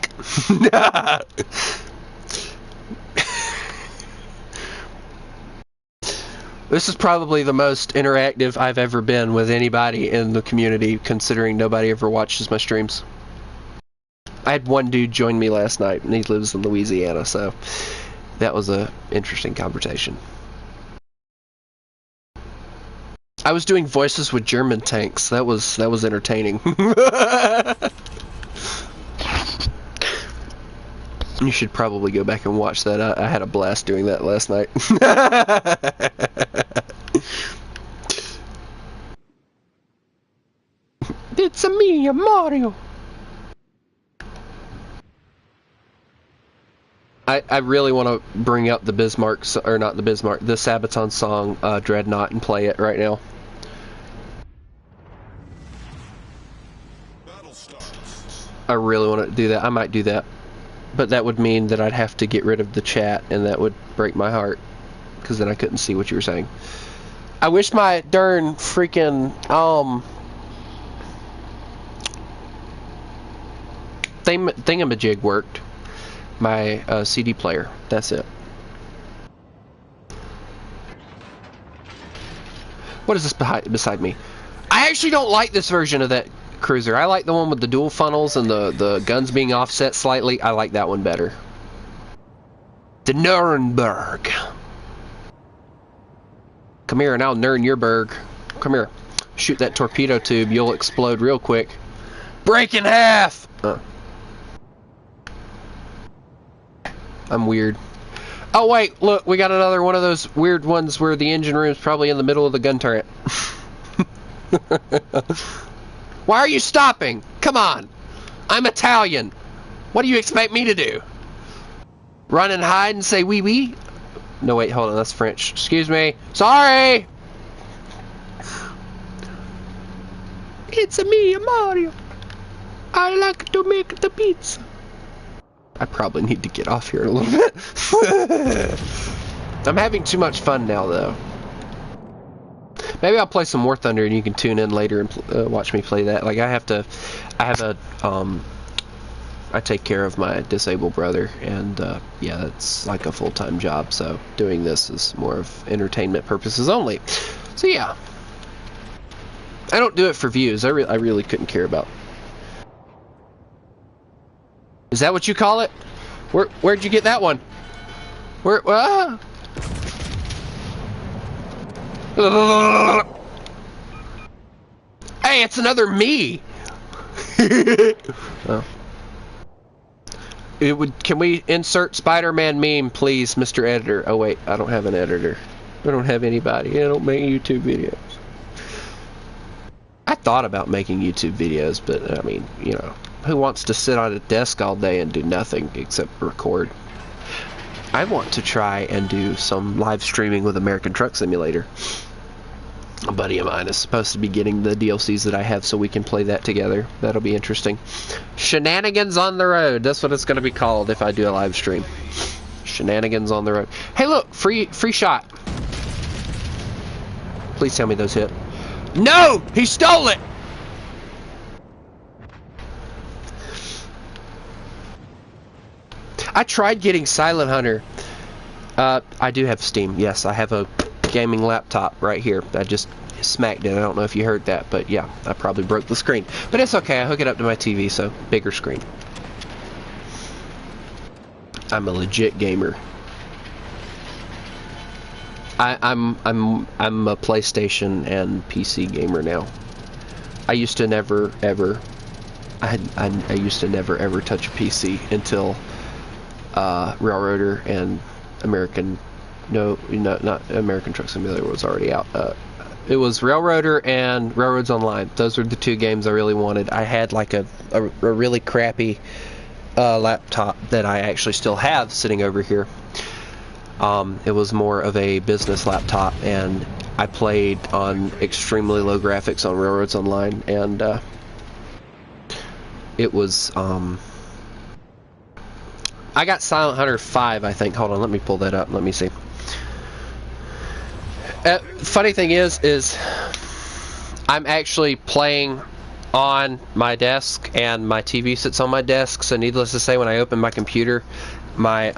S1: This is probably the most interactive I've ever been with anybody in the community, considering nobody ever watches my streams. I had one dude join me last night, and he lives in Louisiana, so that was a interesting conversation. I was doing voices with German tanks. That was entertaining. You should probably go back and watch that. I had a blast doing that last night. It's me, Mario. I really want to bring up the Bismarck, or not the Bismarck, the Sabaton song, Dreadnought, and play it right now. I really want to do that. I might do that. But that would mean that I'd have to get rid of the chat, and that would break my heart, because then I couldn't see what you were saying. I wish my darn freaking thingamajig worked. My CD player. That's it. What is this beside me? I actually don't like this version of that cruiser. I like the one with the dual funnels and the guns being offset slightly. I like that one better. The Nuremberg. Come here and I'll Nurn your berg. Come here. Shoot that torpedo tube. You'll explode real quick. Break in half! I'm weird. Oh wait, look, we got another one of those weird ones where the engine room is probably in the middle of the gun turret. Why are you stopping? Come on. I'm Italian. What do you expect me to do? Run and hide and say wee wee? No, wait, hold on, that's French. Excuse me. Sorry! It's me, Mario. I like to make the pizza. I probably need to get off here a little bit. I'm having too much fun now, though. Maybe I'll play some War Thunder and you can tune in later and watch me play that. Like, I have a I take care of my disabled brother, and yeah, it's like a full-time job, so doing this is more of entertainment purposes only. So yeah, I don't do it for views. I really couldn't care about. Is that what you call it? Where'd you get that one? Where? Hey, it's another me. Oh. Can we insert Spider-Man meme, please, Mr. Editor? Oh wait, I don't have an editor. I don't have anybody. I don't make YouTube videos. I thought about making YouTube videos, but I mean, you know, who wants to sit on a desk all day and do nothing except record? I want to try and do some live streaming with American Truck Simulator. A buddy of mine is supposed to be getting the DLCs that I have so we can play that together. That'll be interesting. Shenanigans on the Road. That's what it's going to be called if I do a live stream. Shenanigans on the Road. Hey look, free shot. Please tell me those hit. No! He stole it! I tried getting Silent Hunter. I do have Steam. Yes, I have a gaming laptop right here. I just smacked it. I don't know if you heard that, but yeah, I probably broke the screen. But it's okay. I hook it up to my TV, so bigger screen. I'm a legit gamer. I'm a PlayStation and PC gamer now. I used to never ever. I used to never ever touch a PC until Railroader and American. No, not American Truck Simulator was already out. It was Railroader and Railroads Online. Those were the two games I really wanted. I had like a really crappy laptop that I actually still have sitting over here. It was more of a business laptop, and I played on extremely low graphics on Railroads Online, and it was I got Silent Hunter 5, I think. Hold on, let me pull that up. Let me see. Funny thing is I'm actually playing on my desk, and my TV sits on my desk, so needless to say, when I open my computer, my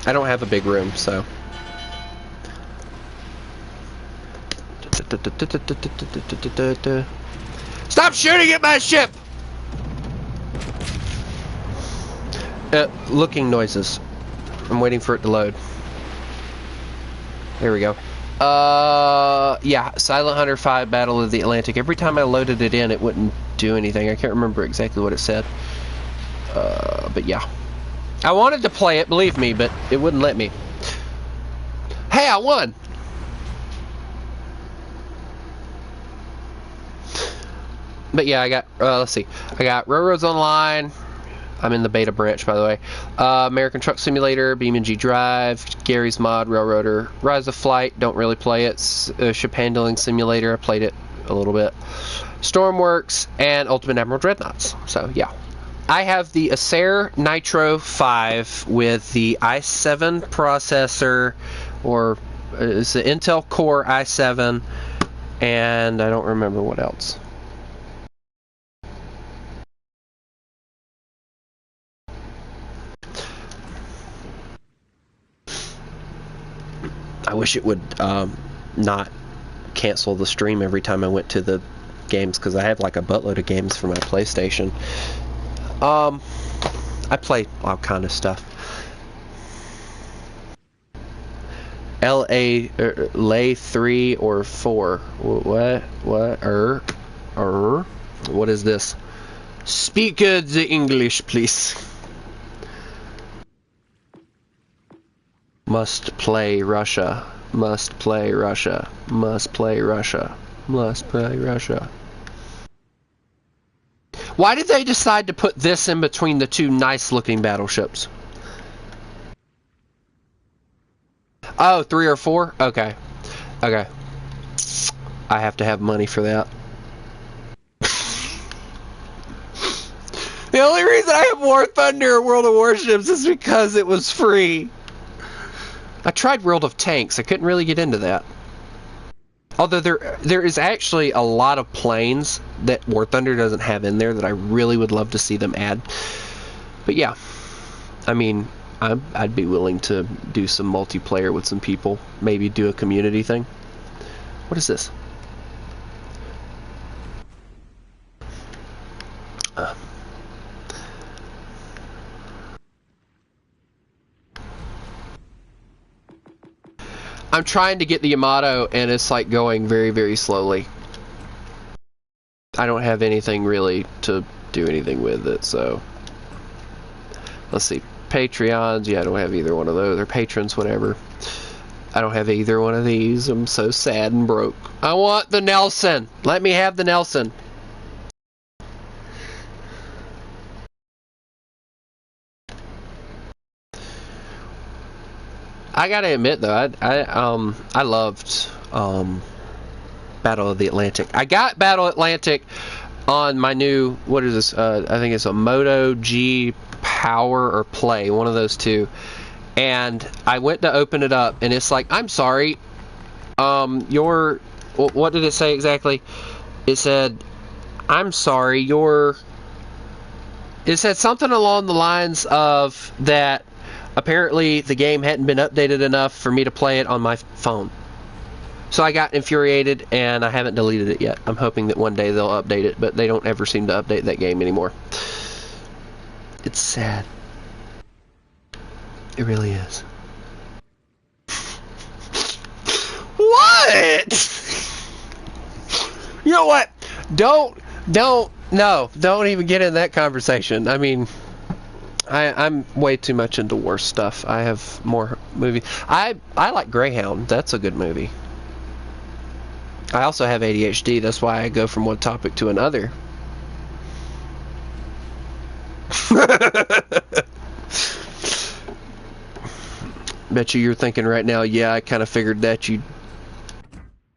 S1: I don't have a big room, so stop shooting at my ship! Looking noises. I'm waiting for it to load. There we go. Yeah, Silent Hunter 5 Battle of the Atlantic. Every time I loaded it in, it wouldn't do anything. I can't remember exactly what it said. But yeah. I wanted to play it, believe me, but it wouldn't let me. Hey, I won! But yeah, I got, let's see. I got Railroads Online. I'm in the beta branch, by the way. American Truck Simulator, BeamNG Drive, Gary's Mod, Railroader, Rise of Flight, don't really play it. Ship Handling Simulator, I played it a little bit. Stormworks, and Ultimate Admiral Dreadnoughts. So, yeah. I have the Acer Nitro 5 with the i7 processor, or it's the Intel Core i7, and I don't remember what else. I wish it would not cancel the stream every time I went to the games, because I have like a buttload of games for my PlayStation. I play all kind of stuff. Lay 3 or 4. What is this? Speak the English, please. Must play Russia. Must play Russia. Must play Russia. Must play Russia. Why did they decide to put this in between the two nice looking battleships? Oh, 3 or 4? Okay. Okay. I have to have money for that. The only reason I have War Thunder or World of Warships is because it was free. I tried World of Tanks. I couldn't really get into that. Although there is actually a lot of planes that War Thunder doesn't have in there that I really would love to see them add. But yeah, I mean, I'd be willing to do some multiplayer with some people. Maybe do a community thing. What is this? I'm trying to get the Yamato, and it's like going very, very slowly. I don't have anything really to do anything with it, so... Let's see. Patreons, yeah, I don't have either one of those. Or patrons, whatever. I don't have either one of these. I'm so sad and broke. I want the Nelson! Let me have the Nelson. I gotta admit though, I loved Battle of the Atlantic. I got Battle Atlantic on my new, what is this? I think it's a Moto G Power or Play, one of those two. And I went to open it up, and it's like, I'm sorry, what did it say exactly? It said, I'm sorry, it said something along the lines of that. Apparently, the game hadn't been updated enough for me to play it on my phone. So I got infuriated, and I haven't deleted it yet. I'm hoping that one day they'll update it, but they don't ever seem to update that game anymore. It's sad. It really is. What? You know what? Don't even get in that conversation. I mean... I'm way too much into worse stuff. I have more movies. I like Greyhound. That's a good movie. I also have ADHD. That's why I go from one topic to another. Bet you're thinking right now, yeah, I kind of figured that, you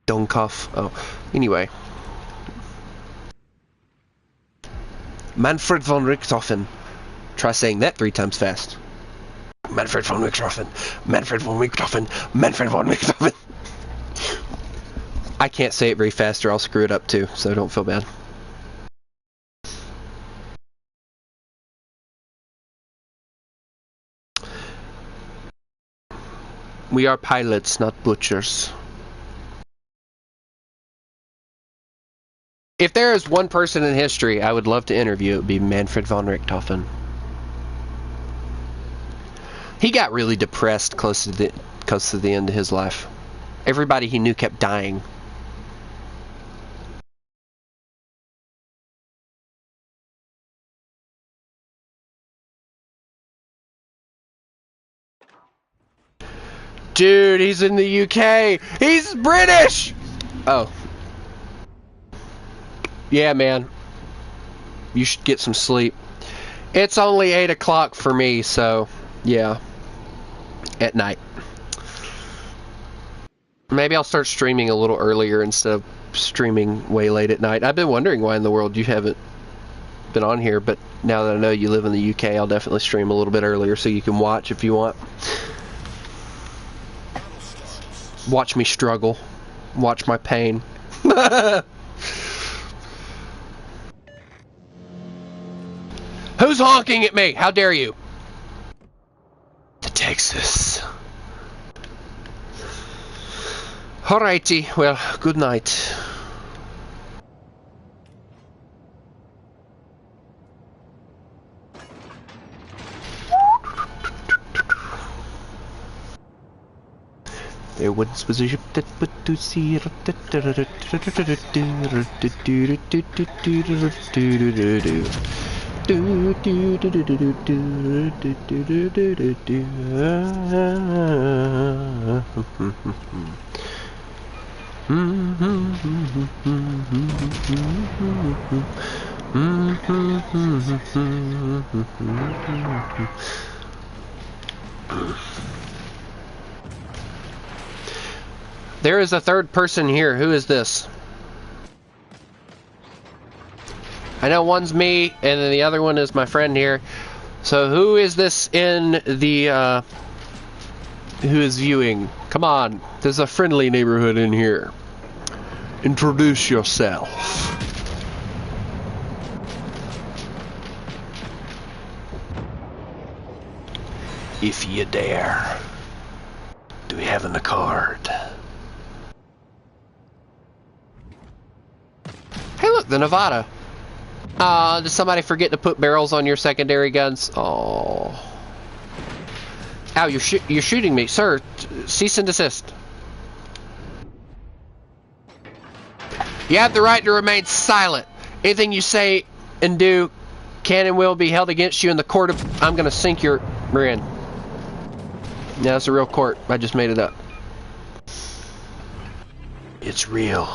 S1: don't cough. Oh, anyway. Manfred von Richthofen. Try saying that 3 times fast. Manfred von Richthofen. Manfred von Richthofen. Manfred von Richthofen. I can't say it very fast or I'll screw it up too, so don't feel bad. We are pilots, not butchers. If there is one person in history I would love to interview, it would be Manfred von Richthofen. He got really depressed close to the end of his life. Everybody he knew kept dying. Dude, he's in the UK. He's British. Oh. Yeah, man. You should get some sleep. It's only 8 o'clock for me, so yeah. At night. Maybe I'll start streaming a little earlier instead of streaming way late at night. I've been wondering why in the world you haven't been on here, but now that I know you live in the UK, I'll definitely stream a little bit earlier so you can watch if you want. Watch me struggle. Watch my pain. Who's honking at me? How dare you? To Texas. Alrighty, well, good night. There once was a ship that put to sea. There is a third person here. Who is this? I know one's me, and then the other one is my friend here. So who is this in the, who is viewing? Come on, there's a friendly neighborhood in here. Introduce yourself. If you dare. Do we have in the card? Hey look, the Nevada. Did somebody forget to put barrels on your secondary guns? Oh. Ow, you're shooting me. Sir, cease and desist. You have the right to remain silent. Anything you say and do can and will be held against you in the court of... I'm gonna sink your rear end. Yeah, it's a real court. I just made it up. It's real.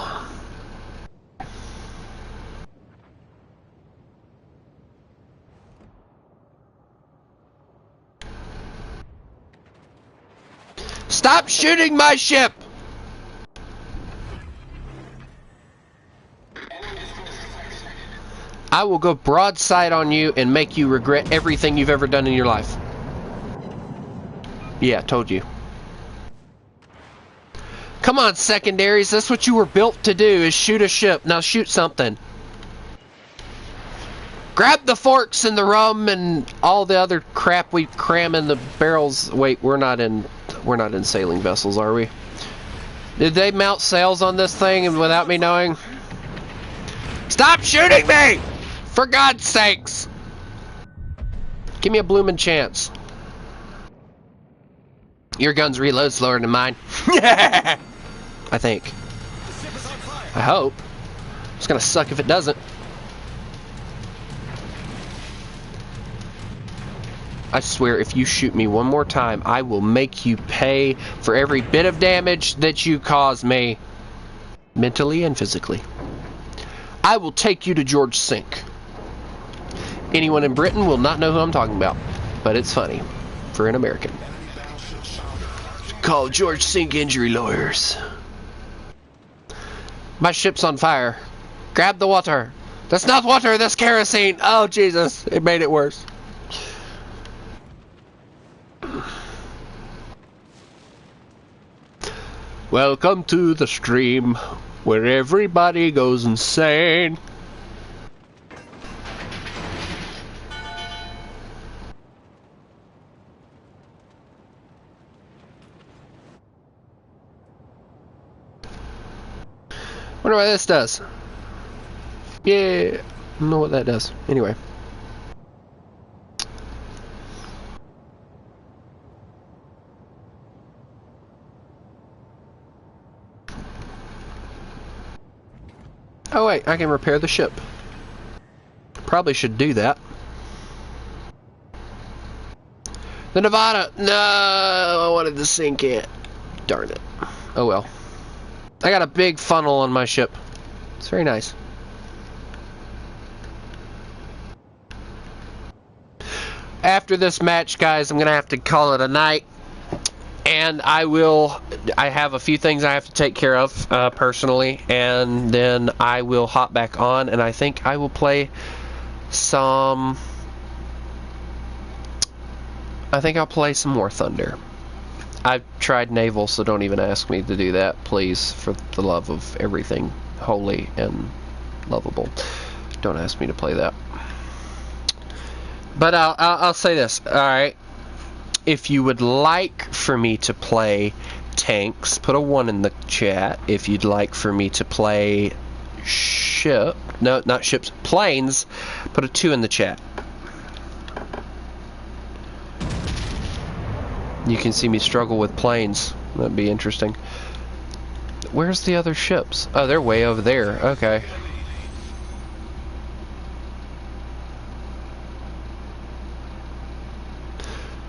S1: Stop shooting my ship! I will go broadside on you and make you regret everything you've ever done in your life. Yeah, told you. Come on, secondaries. That's what you were built to do, is shoot a ship. Now shoot something. Grab the forks and the rum and all the other crap we cram in the barrels. Wait, we're not in sailing vessels, are we? Did they mount sails on this thing and without me knowing? Stop shooting me! For God's sakes! Give me a bloomin' chance. Your guns reload slower than mine. I think. I hope. It's gonna suck if it doesn't. I swear, if you shoot me one more time, I will make you pay for every bit of damage that you cause me. Mentally and physically. I will take you to George Sink. Anyone in Britain will not know who I'm talking about, but it's funny for an American. Call George Sink injury lawyers. My ship's on fire. Grab the water. That's not water, that's kerosene. Oh, Jesus, it made it worse. Welcome to the stream where everybody goes insane. Wonder what this does. Yeah, I don't know what that does. Anyway. Oh wait, I can repair the ship. Probably should do that. The Nevada! No, I wanted to sink it. Darn it. Oh well. I got a big funnel on my ship. It's very nice. After this match, guys, I'm gonna have to call it a night. And I have a few things I have to take care of personally, and then I will hop back on, and I think I will play some... I think I'll play some more Thunder. I've tried Naval, so don't even ask me to do that, please, for the love of everything holy and lovable. Don't ask me to play that. But I'll say this, alright? If you would like for me to play tanks, put a 1 in the chat. If you'd like for me to play planes, put a 2 in the chat. You can see me struggle with planes. That'd be interesting. Where's the other ships? Oh, they're way over there. Okay.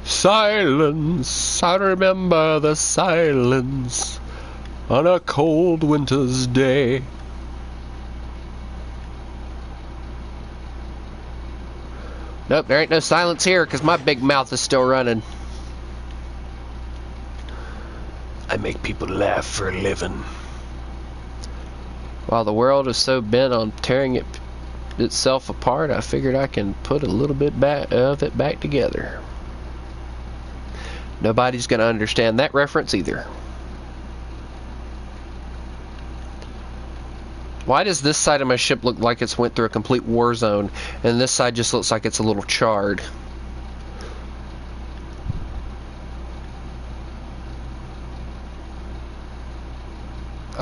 S1: Silence, I remember the silence on a cold winter's day. Nope, there ain't no silence here because my big mouth is still running. I make people laugh for a living. While the world is so bent on tearing itself apart, I figured I can put a little bit of it back together. Nobody's going to understand that reference either. Why does this side of my ship look like it's went through a complete war zone, and this side just looks like it's a little charred?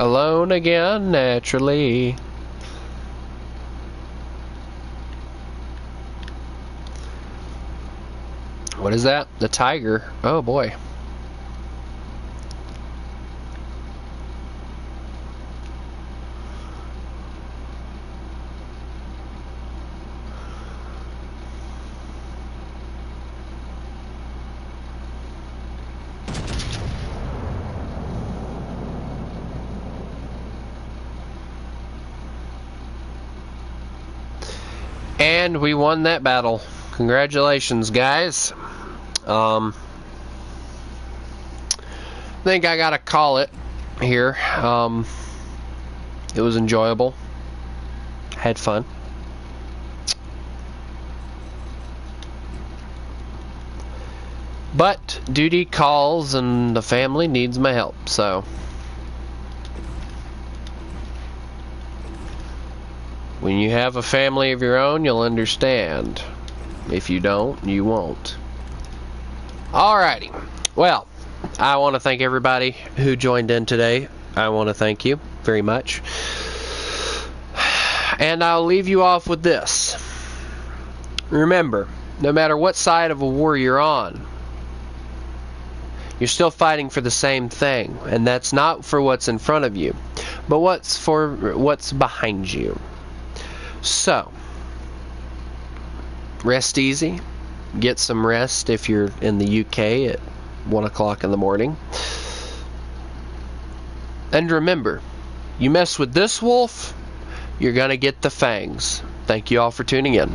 S1: Alone again, naturally. What is that? The tiger. Oh boy. And we won that battle. Congratulations, guys. I think I gotta call it here. It was enjoyable. Had fun. But duty calls and the family needs my help, so when you have a family of your own, you'll understand. If you don't, you won't. Alrighty. Well, I want to thank everybody who joined in today. I want to thank you very much. And I'll leave you off with this. Remember, no matter what side of a war you're on, you're still fighting for the same thing. And that's not for what's in front of you, but what's behind you. So, rest easy. Get some rest if you're in the UK at 1 o'clock in the morning. And remember, you mess with this wolf, you're gonna get the fangs. Thank you all for tuning in.